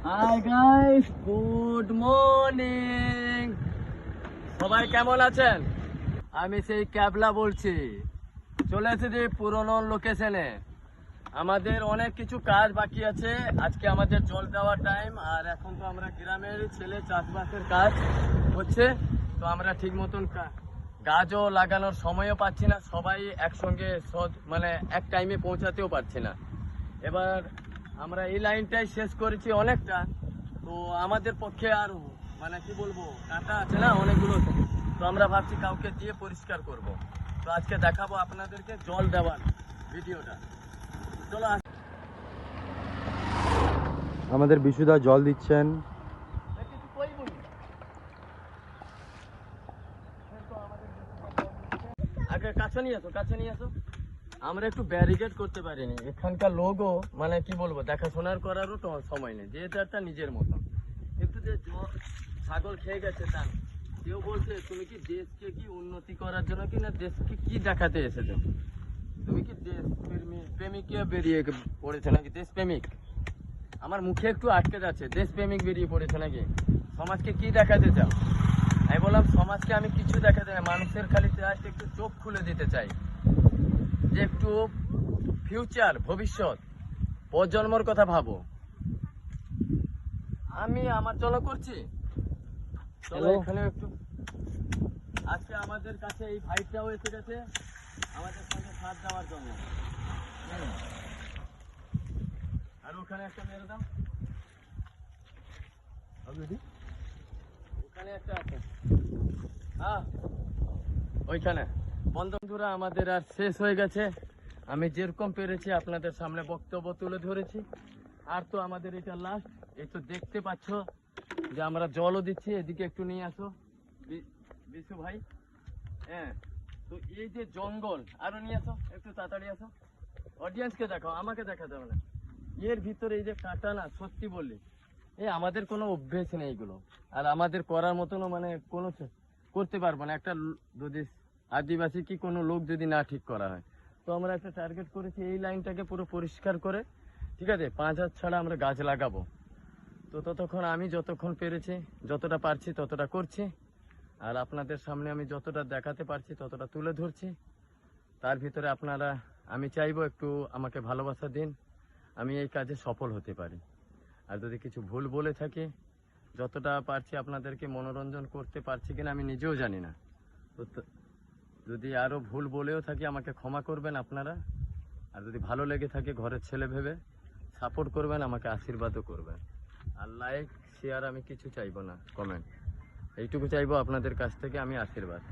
Hi guys, good morning. সবাই কেমন আছেন? আমি সেই ক্যাবলা বলছি। চলে এসেছি পুরনো লোকেশনে। আমাদের অনেক কিছু কাজ বাকি আছে। আজকে আমাদের জল দেওয়ার টাইম, আর এখন তো আমরা গ্রামের ছেলে, চাষবাসের কাজ হচ্ছে। তো আমরা ঠিক মতন গাছও লাগানোর সময়ও পাচ্ছি না, সবাই একসঙ্গে মানে এক টাইমে পৌঁছাতেও পারছি না। এবার আমরা এই লাইনটাই শেষ করেছি অনেকটা। তো আমাদের পক্ষে আর মানে কি বলবো, কাঁটা আছে না অনেকগুলো। তো আমরা ভাবছি কাউকে দিয়ে পরিষ্কার করব। তো আজকে দেখাবো আপনাদেরকে জল দেওয়ার ভিডিওটা। চলো। আমাদের বিশুদা জল দিচ্ছেন। আগে কাছে নিয়ে আসো, কাছে নিয়ে আসো। আমরা একটু ব্যারিকেড করতে পারিনি। এখানকার লোকও মানে কি বলবো, দেখাশোনার করারও তো সময় নেই, যেহেতু একটা নিজের মতো। কিন্তু যে ছাগল খেয়ে গেছে তা না। কেউ বলছে তুমি কি দেশকে কি উন্নতি করার জন্য কি না দেশকে কি দেখাতে এসেছো? তুমি কি দেশ প্রেমিকে বেরিয়ে পড়েছে নাকি? দেশপ্রেমিক আমার মুখে একটু আটকে যাচ্ছে। দেশপ্রেমিক বেরিয়ে পড়েছে নাকি? সমাজকে কি দেখাতে চাও? আমি বললাম সমাজকে আমি কিছু দেখাতে চাই, মানুষের খালি জাস্ট একটু চোখ খুলে দিতে চাই, যে একটু ফিউচার, ভবিষ্যৎ, প্রজন্মর কথা ভাবো। আমি আমার জন্য করছি। চলো এখানে একটু। আজকে আমাদের কাছে এই ভাইটাও এসে গেছে আমাদের সঙ্গে সাথ দেওয়ার জন্য। আর ওখানে একটা মেরে দাও, ওখানে একটা আছে। হ্যাঁ, ওইখানে। বন্ধুরা, আমাদের আর শেষ হয়ে গেছে। আমি যেরকম পেরেছি আপনাদের সামনে বক্তব্য তুলে ধরেছি। আর তো আমাদের এটা লাস্ট। এই তো দেখতে পাচ্ছ যে আমরা জলও দিচ্ছি। এদিকে একটু নিয়ে আসো বিশু ভাই। হ্যাঁ, তো এই যে জঙ্গল, আরো নিয়ে আসো, একটু তাড়াতাড়ি আসো। অডিয়েন্সকে দেখাও, আমাকে দেখাতে হবে না। এর ভিতরে এই যে কাটা না, সত্যি বললি আমাদের কোনো অভ্যেস নেই এগুলো। আর আমাদের করার মতনও মানে কোনো করতে পারবো না। একটা যদি আদিবাসী কি কোনো লোক যদি না ঠিক করা হয়, তো আমরা একটা টার্গেট করেছি এই লাইনটাকে পুরো পরিষ্কার করে, ঠিক আছে, 5 হাত ছাড়া আমরা গাছ লাগাবো। তো ততক্ষণ আমি যতক্ষণ পেরেছি, যতটা পারছি ততটা করছি। আর আপনাদের সামনে আমি যতটা দেখাতে পারছি ততটা তুলে ধরছি। তার ভিতরে আপনারা, আমি চাইবো একটু আমাকে ভালোবাসা দিন, আমি এই কাজে সফল হতে পারি। আর যদি কিছু ভুল বলে থাকি, যতটা পারছি আপনাদেরকে মনোরঞ্জন করতে পারছি কিনা আমি নিজেও জানি না। তো যদি আরও ভুল বলেও থাকি আমাকে ক্ষমা করবেন আপনারা। আর যদি ভালো লেগে থাকে ঘরের ছেলে ভেবে সাপোর্ট করবেন, আমাকে আশীর্বাদও করবেন। আর লাইক শেয়ার আমি কিছু চাইবো না, কমেন্ট এইটুকু চাইবো আপনাদের কাছ থেকে, আমি আশীর্বাদ।